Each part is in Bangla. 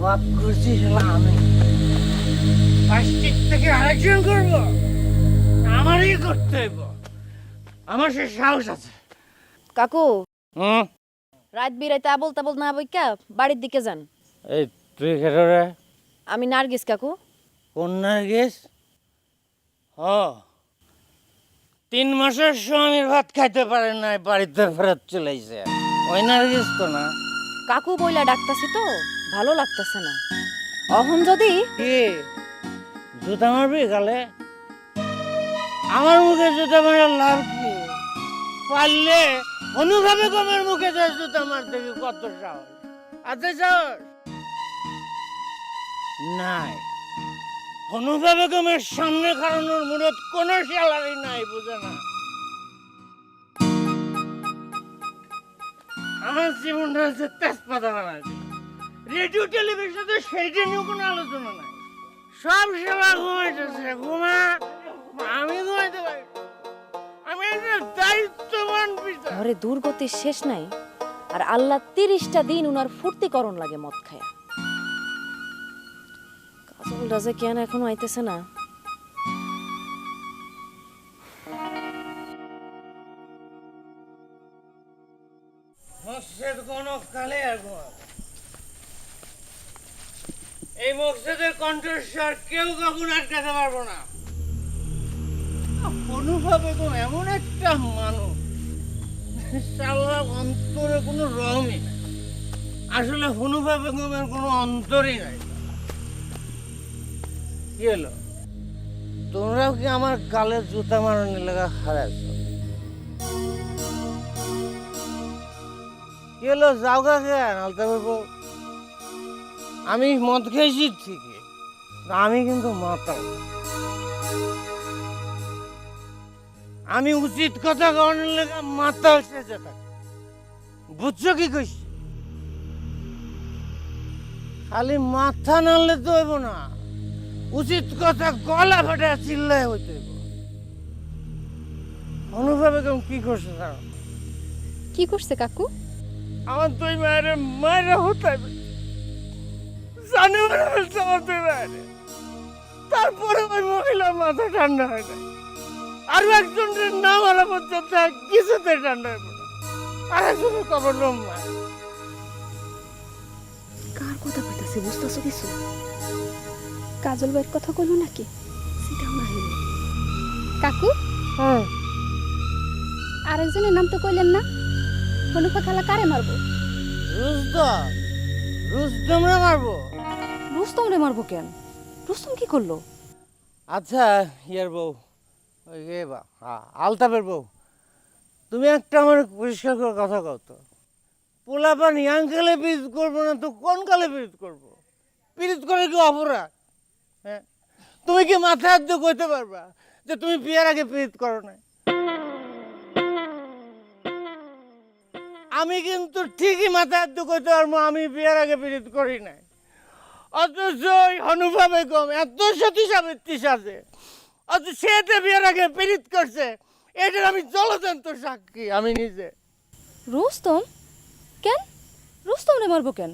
পাপ করছি শালা আমি। প্লাস্টিক থেকে আরেকজন করব, আমারই করতে হইব। আমার সে সাহস আছে। কাকু হুম, রাত বিরাইতে আবল তাবল না বইকা বাড়ির দিকে যান। এই তুই খেলো রে। আমি নার্গিস কাকু। কোন নার্গিস? হ, 3 মাসের স্বামীর ভাত খাইতে পারে নাই, বাড়িতে ফেরত চলেছে। ওই নার্গিস তো না? কাকু বইলা ডাকতাছি তো ভালো লাগতেছে না। অহন যদি কি জুতা মারবি গালে? আমার মুখে জুতা মারার লাভ কি? পারলে অনুভাবে কমের মুখে যে জুতা মারতে কি কত সাহস আছে? সাহস নাই। অনুভাবে কমের সামনে খাড়ানোর মুরত কোনো স্যালারি নাই, বুঝে না? আমার জীবনটা হচ্ছে তেজপাতা বানাচ্ছে। রেডিও টেলিভিশনে সেইটা নিয়ে কোনো আলোচনা নাই। সব সেবা ঘুমাইতেছে, ঘুমা। আমি ঘুমাইতে পারি না। আমি একটা দায়িত্ববান পিতা। ঘরে দুর্গতির শেষ নাই, আর আল্লাহ 30টা দিন উনার ফুর্তিকরণ লাগে মদ খায়া। কাজল রাজা কেন এখনো আইতেছে না? মসজিদ কোনো কালে আর ঘুমাবে। এই মসজিদের কণ্ঠস্বর কেউ কখনো আটকাতে পারবো না। অনুভব এবং এমন একটা মানুষ, সারা অন্তরে কোনো রহমই নাই। আসলে অনুভব বেগমের কোনো অন্তরই নাই। কি হলো, তোমরাও কি আমার গালে জুতা মারানোর লেগা হারাইছ? কি হলো, যাও গা কেন? আলতা বাবু, আমি মদ খেয়েছি ঠিকই, আমি কিন্তু মাতাল। আমি উচিত কথা কওয়ানোর লেগে মাতাল সেজে থাকি, বুঝছো কি কইছি? খালি মাথা নাড়লে তো হইব না, উচিত কথা গলা ফাটা চিল্লায় হইতে হইব। অনুভব বেগম কি করছে জানো? কি করছে কাকু? আমার দুই মায়ের মায়েরা হতাই জানে ফেলছে আমার দুই মায়ের। তারপরে ওই মহিলার মাথা ঠান্ডা হয় না। আরো একজনের নাম আলা পর্যন্ত কিছুতে ঠান্ডা হইব না। আর একজনের কবর লম্বা। কার কথা কইতাছে বুঝতাছো কিছু? কাজল ভাইয়ের কথা কইলো নাকি? সেটাও না হইলো। কাকু হ্যাঁ, আরেকজনের নাম তো কইলেন না। হনুফা খালা কারে মারবো? রুস্তম, রুস্তমরে মারবো। রুস্তম রে মারবো কেন? রুস্তম কি করলো? আচ্ছা ইয়ার বউ, ওই আলতাফের বউ, তুমি একটা আমার পরিষ্কার করে কথা কও তো, পোলাপান ইয়াং কালে পিরিত করবো না তো কোন কালে পিরিত করবো? পিরিত করে কি অপরাধ? হ্যাঁ, তুমি কি মাথায় হাত দিয়ে কইতে পারবা যে তুমি বিয়ের আগে পিরিত করো না? আমি কিন্তু ঠিকই মাথায় হাত দিয়ে কইতে পারবো আমি বিয়ের আগে পিরিত করি নাই। অথচ অনুভব বেগম এত সতী সাবিত্রী সাজে, অথচ সেতে বিয়ের আগে পিরিত করছে, এটার আমি জলজন্ত সাক্ষী, আমি নিজে। রুস্তম? কেন রুস্তম রে মারবো কেন?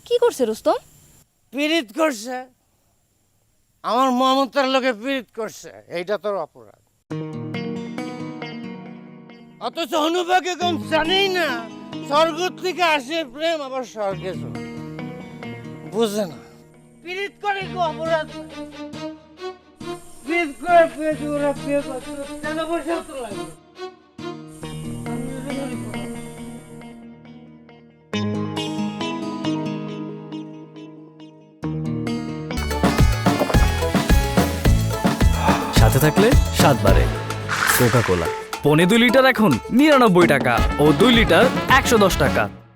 কি করছে রুস্তম? পিরিত করছে, আমার মমতার লোকে পিরিত করছে, এইটা তোর অপরাধ। অথচ অনুভব বেগম জানেই না স্বর্গ থেকে আসে প্রেম, আবার স্বর্গে চলে, বুঝে না। পিরিত করে কি অপরাধ? পিরিত করে পেয়েছে, ওরা বিয়ে করছে, টাকা পয়সাও তো লাগবে। সাথে থাকলে স্বাদ বাড়ে। কোকা কোলা 2.5 লিটার এখন 99 টাকা ও 2 লিটার 110 টাকা।